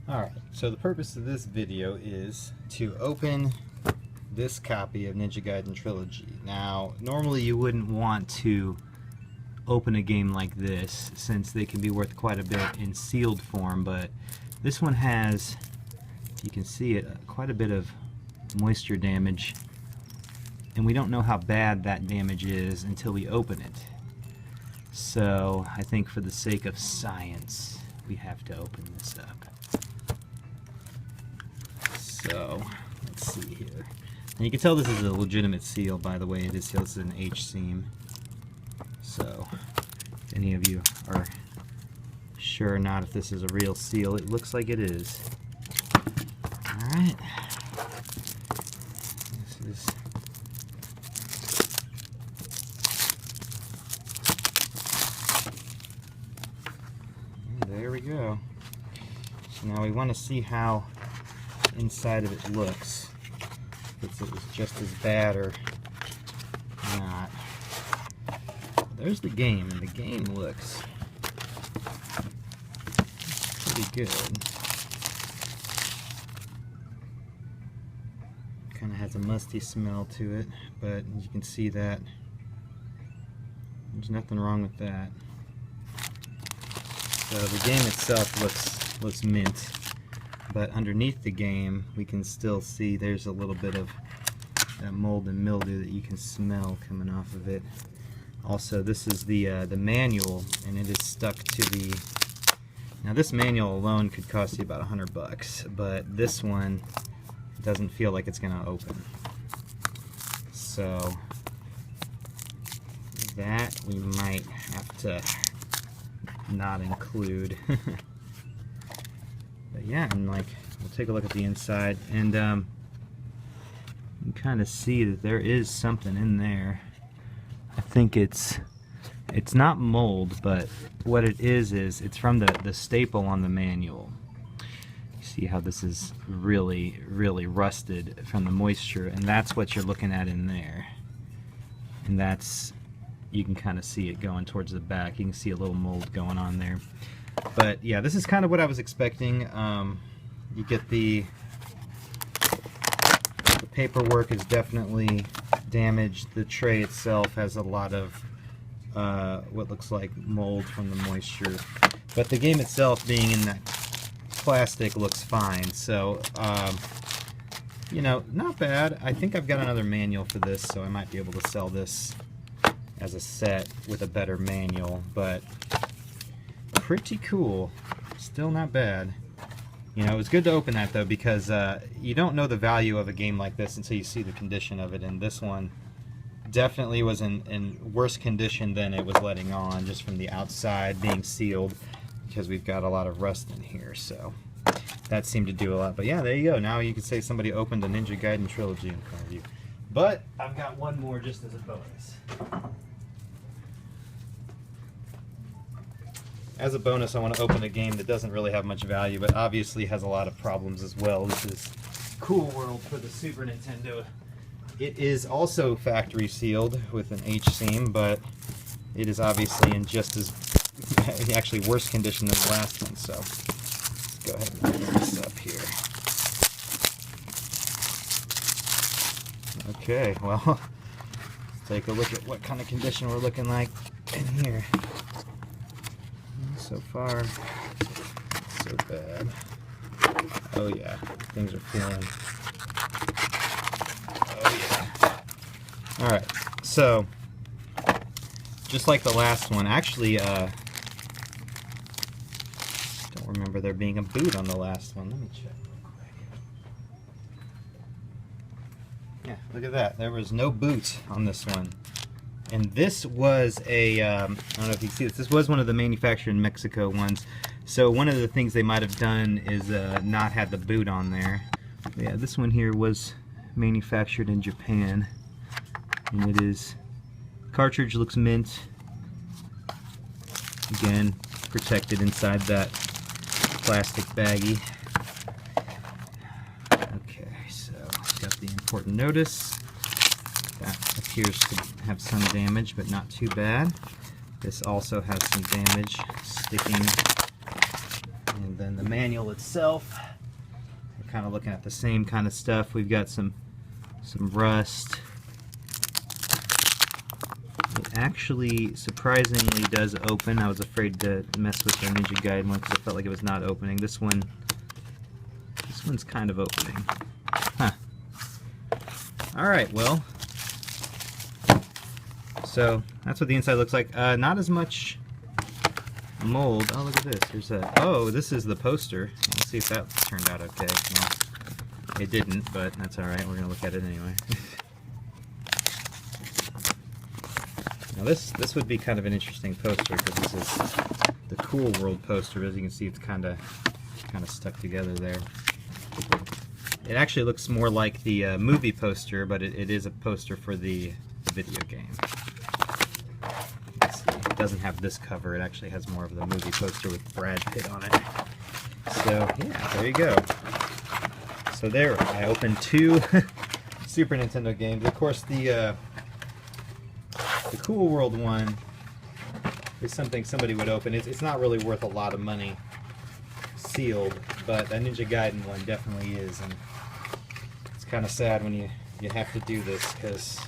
Alright, so the purpose of this video is to open this copy of Ninja Gaiden Trilogy. Now, normally you wouldn't want to open a game like this since they can be worth quite a bit in sealed form, but this one has, you can see it, quite a bit of moisture damage, and we don't know how bad that damage is until we open it. So I think for the sake of science we have to open this up. So let's see here, and you can tell this is a legitimate seal, by the way. It is sealed. This is an H seam, so if any of you are sure or not if this is a real seal, it looks like it is. Alright, this is there we go. So now we want to see how inside of it looks, if it was just as bad or not. There's the game, and the game looks pretty good. Kind of has a musty smell to it, but you can see that there's nothing wrong with that. So the game itself looks mint, but underneath the game we can still see there's a little bit of that mold and mildew that you can smell coming off of it. Also, this is the manual, and it is stuck to the. Now this manual alone could cost you about $100, but this one doesn't feel like it's gonna open. So that we might have to not include. But yeah, and like, we'll take a look at the inside, and you can kind of see that there is something in there. I think it's not mold, but what it is it's from the staple on the manual. You see how this is really rusted from the moisture, and that's what you're looking at in there. And that's, you can kind of see it going towards the back. You can see a little mold going on there. But yeah, this is kind of what I was expecting. You get the paperwork is definitely damaged. The tray itself has a lot of what looks like mold from the moisture. But the game itself, being in that plastic, looks fine. So, you know, not bad. I think I've got another manual for this, so I might be able to sell this as a set with a better manual, but pretty cool. Still not bad. You know, it was good to open that though, because you don't know the value of a game like this until you see the condition of it, and this one definitely was in worse condition than it was letting on, just from the outside being sealed, because we've got a lot of rust in here, so that seemed to do a lot. But yeah, there you go. Now you could say somebody opened a Ninja Gaiden Trilogy in front of you. But I've got one more just as a bonus. As a bonus, I want to open a game that doesn't really have much value, but obviously has a lot of problems as well. This is Cool World for the Super Nintendo. It is also factory sealed with an H seam, but it is obviously in just as, actually worse condition than the last one. So let's go ahead and open this up here. Okay, well, let's take a look at what kind of condition we're looking like in here. So far, so bad. Oh yeah, things are feeling. Oh yeah. Alright, so, just like the last one, actually, don't remember there being a boot on the last one. Let me check real quick. Yeah, look at that. There was no boot on this one. And this was a, I don't know if you see this was one of the manufactured in Mexico ones. So one of the things they might have done is not had the boot on there. But yeah, this one here was manufactured in Japan. And it is, cartridge looks mint. Again, protected inside that plastic baggie. Okay, so got the important notice. That appears to have some damage, but not too bad. This also has some damage sticking, and then the manual itself, we're kind of looking at the same kind of stuff. We've got some rust. It actually surprisingly does open. I was afraid to mess with the Ninja Gaiden one because I felt like it was not opening. This one's kind of opening. Huh. Alright, well, so that's what the inside looks like. Not as much mold. Oh, look at this. Here's a. Oh, this is the poster. Let's see if that turned out okay. Well, it didn't, but that's alright. We're going to look at it anyway. Now this would be kind of an interesting poster because this is the Cool World poster. As you can see, it's kind of stuck together there. It actually looks more like the movie poster, but it is a poster for the video game. Let's see. It doesn't have this cover. It actually has more of the movie poster with Brad Pitt on it. So yeah, there you go. So there, I opened 2 Super Nintendo games. Of course, the Cool World one is something somebody would open. It's not really worth a lot of money sealed, but a Ninja Gaiden one definitely is, and it's kind of sad when you have to do this because,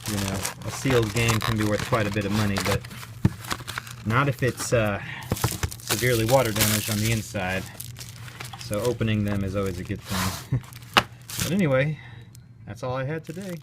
you know, a sealed game can be worth quite a bit of money, but not if it's severely water damaged on the inside. So opening them is always a good thing. But anyway, that's all I had today.